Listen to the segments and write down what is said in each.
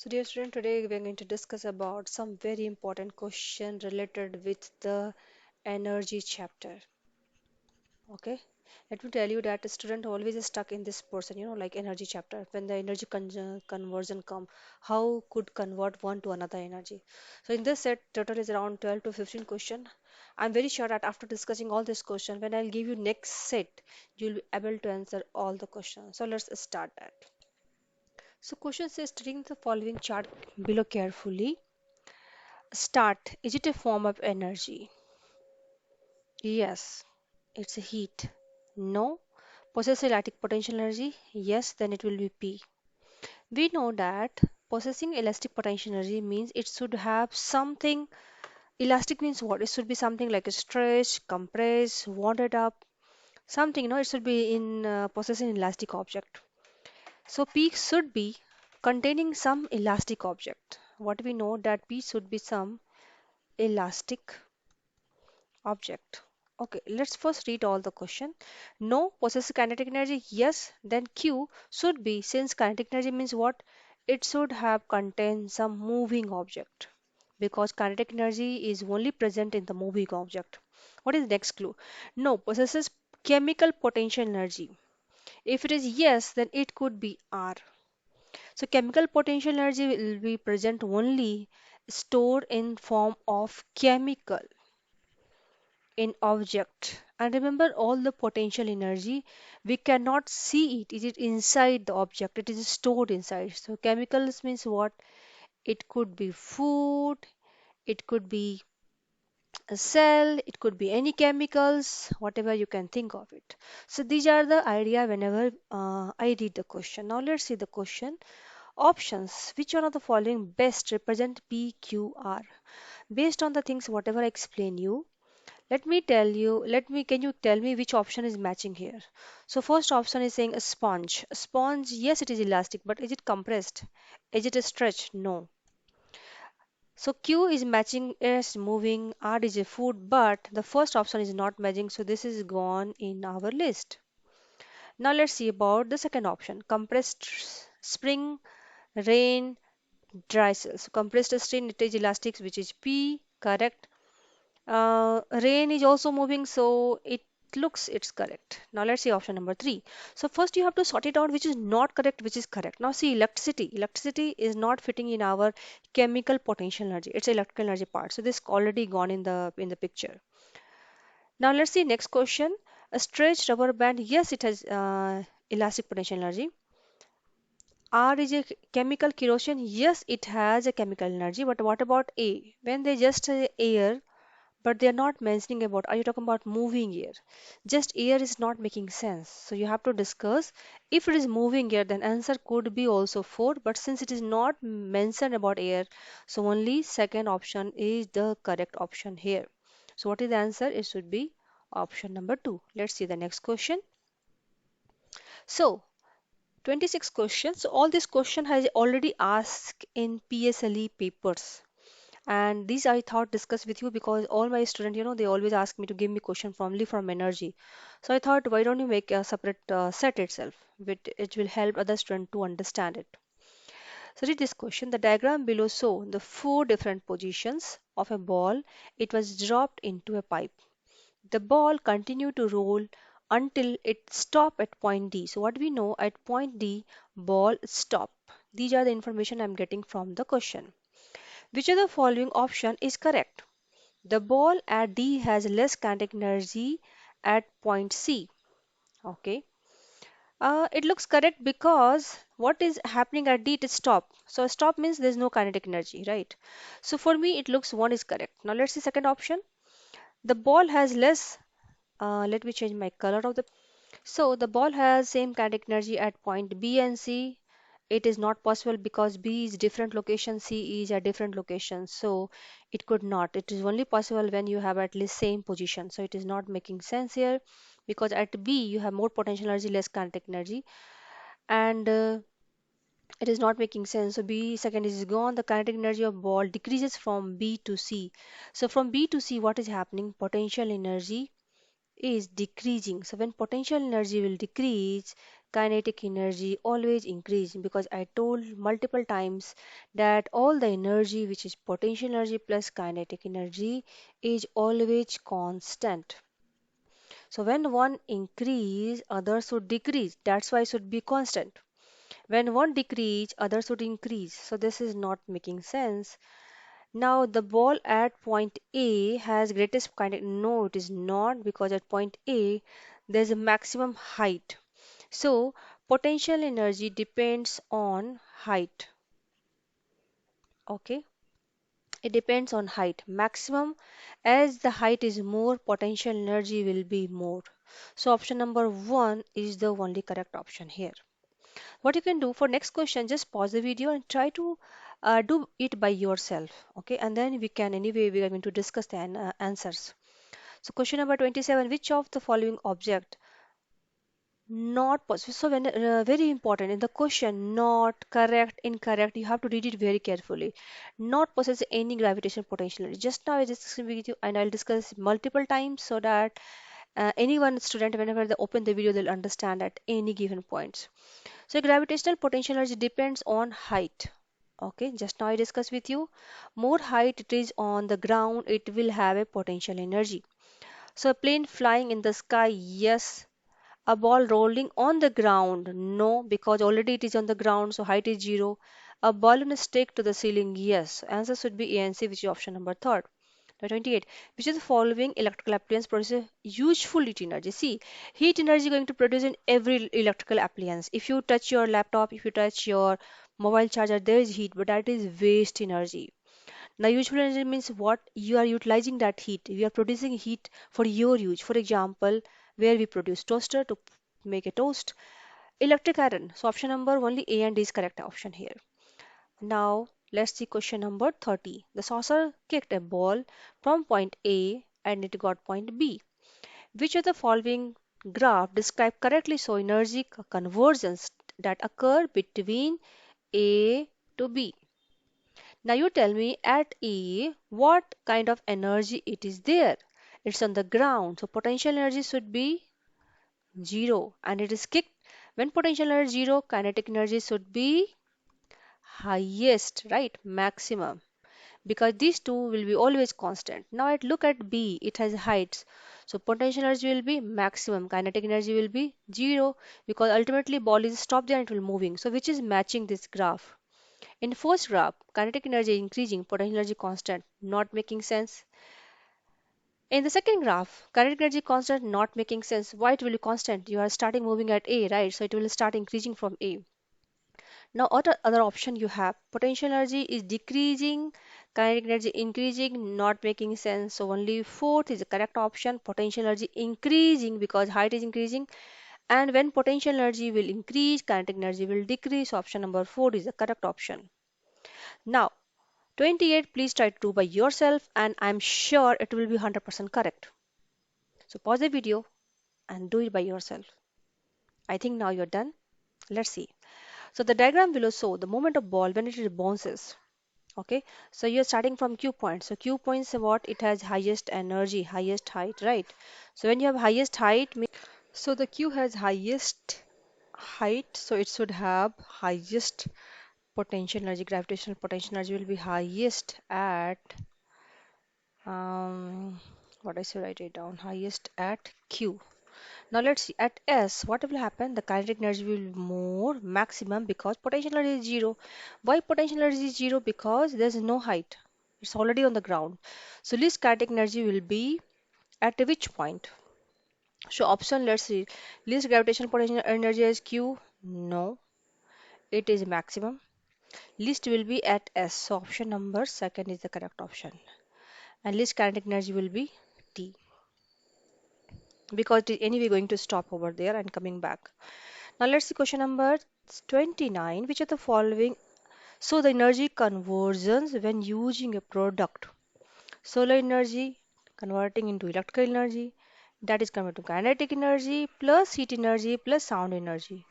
So dear student, today we are going to discuss about some very important question related with the energy chapter. Okay, let me tell you that a student always is stuck in this portion, like energy chapter. When the energy conversion come, how could convert one to another energy? So in this set, total is around 12 to 15 question. I'm very sure that after discussing all this question, when I'll give you next set, you'll be able to answer all the questions. So let's start that. So question says, studying the following chart below carefully. Start. Is it a form of energy? Yes. It's a heat. No. Possess elastic potential energy? Yes, then it will be P. We know that possessing elastic potential energy means it should have something. Elastic means what? It should be something like a stretch, compress, wounded up, something, it should be in possessing elastic object. So P should be containing some elastic object. What we know that P should be some elastic object. Okay, let's first read all the question. No possesses kinetic energy. Yes, then Q should be, since kinetic energy means what? It should have contained some moving object because kinetic energy is only present in the moving object. What is next clue? No possesses chemical potential energy. If it is yes, then it could be R. So chemical potential energy will be present only stored in form of chemical in object. And remember all the potential energy, we cannot see it. Is it inside the object? It is stored inside. So chemicals means what? It could be food, it could be a cell, it could be any chemicals, whatever you can think of it. So these are the idea whenever I read the question. Now let's see the question. Options. Which one of the following best represent PQR? Based on the things whatever I explain you, can you tell me which option is matching here? So first option is saying a sponge. A sponge, yes, it is elastic, but is it compressed? Is it a stretch? No. So Q is matching, is moving, R is a food, but the first option is not matching, so this is gone in our list. Now let's see about the second option. Compressed spring, rain, dry cells. So compressed spring, it is elastic, which is P, correct. Rain is also moving, so it looks it's correct. Now let's see option number three. So first you have to sort it out which is not correct, which is correct. Now see electricity. Electricity is not fitting in our chemical potential energy. It's electrical energy part. So this already gone in the picture. Now let's see next question. A stretched rubber band. Yes, it has elastic potential energy. R is a chemical corrosion. Yes, it has a chemical energy. But what about A? When they just say air, but they are not mentioning about, are you talking about moving air? Just air is not making sense. So you have to discuss if it is moving air, then answer could be also 4. But since it is not mentioned about air, so only second option is the correct option here. So what is the answer? It should be option number 2. Let's see the next question. So 26 questions. So all this question has already asked in PSLE papers. And these I thought discuss with you because all my students, they always ask me to give me question from only from energy. So I thought, why don't you make a separate set itself, which it will help other students to understand it. So read this question. The diagram below show the four different positions of a ball. It was dropped into a pipe. The ball continued to roll until it stopped at point D. So what we know at point D, ball stop. These are the information I'm getting from the question. Which of the following option is correct? The ball at D has less kinetic energy at point C. Okay. It looks correct because what is happening at D, it is stop. So stop means there's no kinetic energy, right? So for me, it looks one is correct. Now let's see second option. The ball has less. Let me change my color of the. So the ball has same kinetic energy at point B and C. It is not possible because B is different location, C is a different location. So it could not. It is only possible when you have at least same position. So it is not making sense here because at B you have more potential energy, less kinetic energy, and it is not making sense. So B second is gone. The kinetic energy of ball decreases from B to C. So from B to C, what is happening? Potential energy is decreasing. So when potential energy will decrease, kinetic energy always increase, because I told multiple times that all the energy which is potential energy plus kinetic energy is always constant. So when one increase, others should decrease. That's why it should be constant. When one decrease, others should increase. So this is not making sense. Now the ball at point A has greatest kinetic. No, it is not, because at point A there's a maximum height. So potential energy depends on height. Okay, it depends on height. Maximum, as the height is more, potential energy will be more. So option number one is the only correct option here. What you can do for next question, just pause the video and try to do it by yourself. Okay, and then we can, anyway we are going to discuss the answers. So question number 27, which of the following object not possible? So when very important in the question, not correct, incorrect, you have to read it very carefully. Not possess any gravitational potential. Just now I discussed with you, and I'll discuss multiple times so that anyone student, whenever they open the video, they'll understand at any given points. So gravitational potential energy depends on height. Okay, just now I discussed with you. More height it is on the ground, it will have a potential energy. So a plane flying in the sky, yes. A ball rolling on the ground, no, because already it is on the ground, so height is zero. A balloon stick to the ceiling, yes. Answer should be A and C, which is option number third. Now 28. Which of the following electrical appliance produces useful heat energy? See, heat energy going to produce in every electrical appliance. If you touch your laptop, if you touch your mobile charger, there is heat, but that is waste energy. Now, useful energy means what you are utilizing that heat. We are producing heat for your use. For example, where we produce toaster to make a toast, electric iron. So option number only A and D is correct option here. Now, let's see question number 30. The saucer kicked a ball from point A and it got point B. Which of the following graph describe correctly so energy conversions that occur between A to B? Now you tell me at E what kind of energy it is there. It's on the ground, so potential energy should be zero, and it is kicked. When potential energy zero, kinetic energy should be highest, right? Maximum, because these two will be always constant. Now at look at B, it has heights. So potential energy will be maximum, kinetic energy will be zero, because ultimately ball is stopped there and it will moving. So which is matching this graph? In first graph, kinetic energy increasing, potential energy constant, not making sense. In the second graph, kinetic energy constant, not making sense. Why it will be constant? You are starting moving at A, right? So it will start increasing from A. Now, other option you have, potential energy is decreasing, kinetic energy increasing, not making sense. So only fourth is the correct option, potential energy increasing, because height is increasing. And when potential energy will increase, kinetic energy will decrease. So option number 4 is the correct option. Now, 28, please try to do by yourself, and I'm sure it will be 100% correct. So pause the video and do it by yourself. I think now you're done. Let's see. So the diagram below show the movement of ball when it bounces. Okay, so you're starting from Q point. So Q points what? It has highest energy, highest height, right? So when you have highest height, so the Q has highest height, so it should have highest potential energy, gravitational potential energy will be highest at um what I should write it down, highest at Q. Now let's see at S what will happen, the kinetic energy will be more maximum because potential energy is zero. Why potential energy is zero? Because there's no height, it's already on the ground. So least kinetic energy will be at which point? So option, let's see, least gravitational potential energy is Q, no, it is maximum. Least will be at S, so option number second is the correct option. And least kinetic energy will be T, because it is anyway going to stop over there and coming back. Now let's see question number 29. Which of the following? So the energy conversions when using a product. Solar energy converting into electrical energy, that is converted to kinetic energy plus heat energy plus sound energy.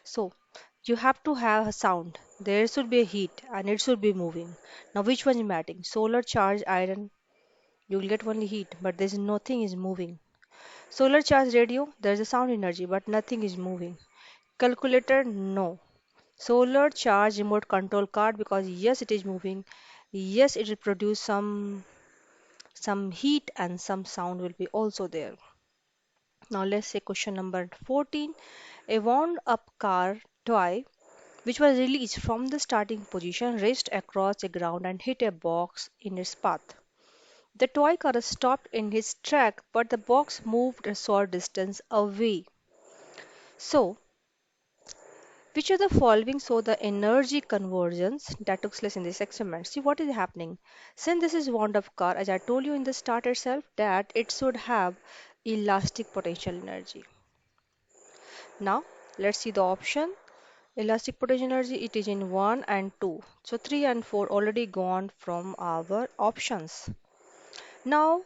So you have to have a sound. There should be a heat and it should be moving. Now which one is matching? Solar charged iron, you will get only heat, but there's nothing is moving. Solar charged radio, there's a sound energy, but nothing is moving. Calculator, no. Solar charge remote control card, because yes, it is moving. Yes, it will produce some heat and some sound will be also there. Now let's say question number 14. A wound up car toy which was released from the starting position raced across the ground and hit a box in its path. The toy car stopped in its track, but the box moved a short distance away. So, which of the following show the energy conversions that took place in this experiment? See what is happening. Since this is wound up car, as I told you in the start itself, that it should have elastic potential energy. Now, let's see the option. Elastic potential energy, it is in 1 and 2. So 3 and 4 already gone from our options. Now,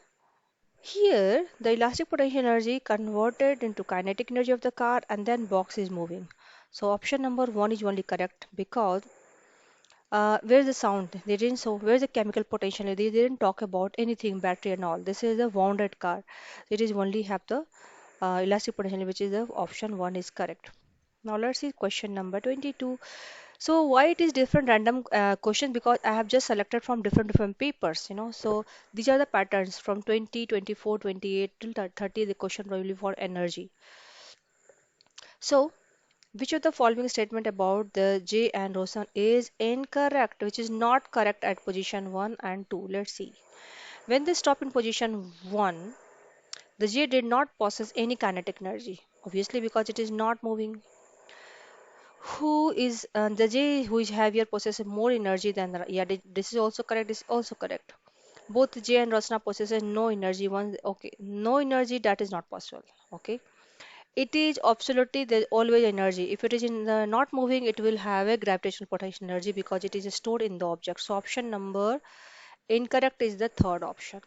here the elastic potential energy converted into kinetic energy of the car and then box is moving. So option number 1 is only correct because where's the sound? They didn't so where's the chemical potential? They didn't talk about anything, battery and all. This is a wounded car. It is only have the elastic potential, which is the option 1 is correct. Now let's see question number 22. So why it is different random question? Because I have just selected from different papers, you know. So these are the patterns from 20, 24, 28 till 30. The question probably for energy. So which of the following statement about the J and Rosen is incorrect, which is not correct at position 1 and 2? Let's see. When they stop in position 1, the J did not possess any kinetic energy, obviously because it is not moving. Who is the J who is heavier possesses more energy than the, yeah, this is also correct. This is also correct. Both J and Rosna possesses no energy. One, okay, no energy, that is not possible. Okay, it is absolutely there's always energy. If it is in the not moving, it will have a gravitational potential energy because it is stored in the object. So option number incorrect is the third option.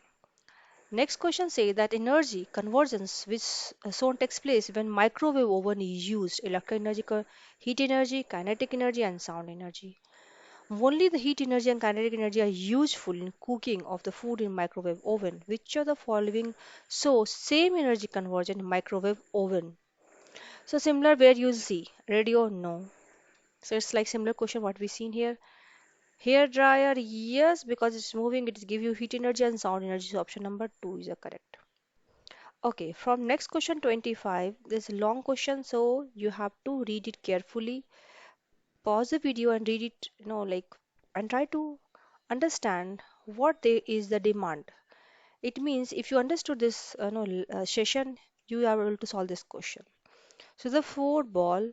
Next question says that energy convergence which soon takes place when microwave oven is used, electric energy, heat energy, kinetic energy and sound energy. Only the heat energy and kinetic energy are useful in cooking of the food in microwave oven. Which of the following show same energy conversion in microwave oven? So similar where you see radio, no. So it's like similar question what we seen here. Hair dryer, yes, because it's moving, it give you heat energy and sound energy. So option number 2 is the correct. Okay, from next question 25, this long question, so you have to read it carefully. Pause the video and read it, and try to understand what there is the demand. It means if you understood this, session, you are able to solve this question. So the four ball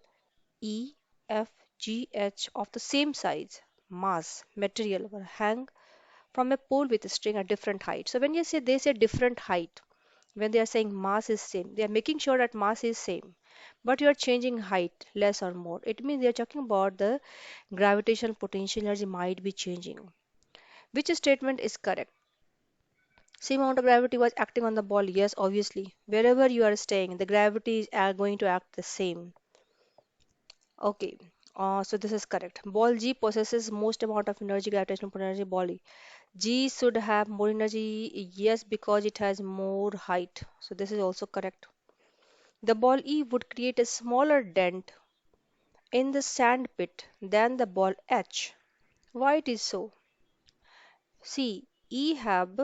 E, F, G, H of the same size, mass, material were hang from a pole with a string at different height. So when you say they say different height, when they are saying mass is same, they are making sure that mass is same, but you are changing height less or more. It means they are talking about the gravitational potential energy might be changing. Which statement is correct? Same amount of gravity was acting on the ball. Yes, obviously. Wherever you are staying, the gravity are going to act the same. Okay. So this is correct. Ball G possesses most amount of energy, gravitational energy. Ball E. G should have more energy. Yes, because it has more height. So this is also correct. The ball E would create a smaller dent in the sand pit than the ball H. Why it is so? See, E have,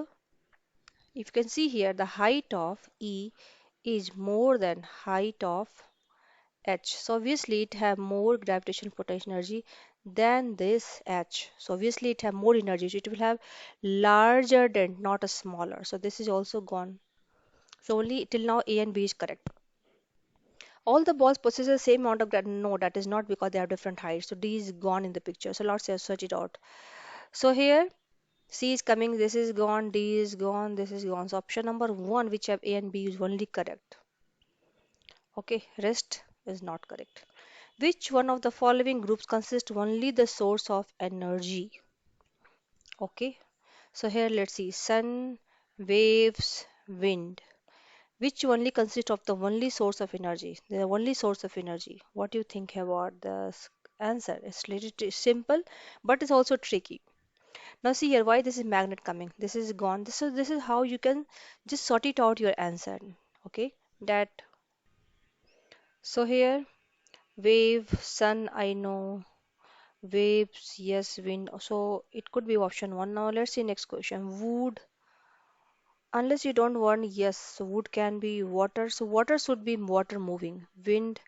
if you can see here, the height of E is more than height of H. So obviously it have more gravitational potential energy than this H. So obviously it have more energy. So it will have larger dent, not a smaller. So this is also gone. So only till now A and B is correct. All the balls possess the same amount of gravity. No, that is not because they have different heights. So D is gone in the picture. So let's just search it out. So here C is coming, this is gone, D is gone, this is gone. So option number 1, which have A and B, is only correct. Okay, rest is not correct. Which one of the following groups consists only the source of energy? Okay, so here let's see sun, waves, wind. Which only consists of the only source of energy? The only source of energy. What do you think about the answer? It's little simple, but it's also tricky. Now see here why this is magnet coming. This is gone. This is how you can just sort it out your answer. Okay, that so here Wave, sun, I know. Waves, yes, wind. So it could be option one. Now let's see next question. Wood, unless you don't want, yes, so wood can be water. So water should be water moving. Wind,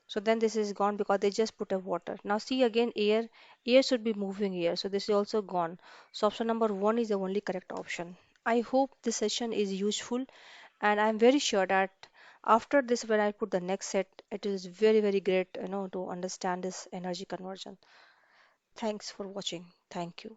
so then this is gone because they just put a water. Now see again air. Air should be moving here. So this is also gone. So option number one is the only correct option. I hope this session is useful, and I'm very sure that after this when I put the next set, it is very, very great, to understand this energy conversion. Thanks for watching. Thank you.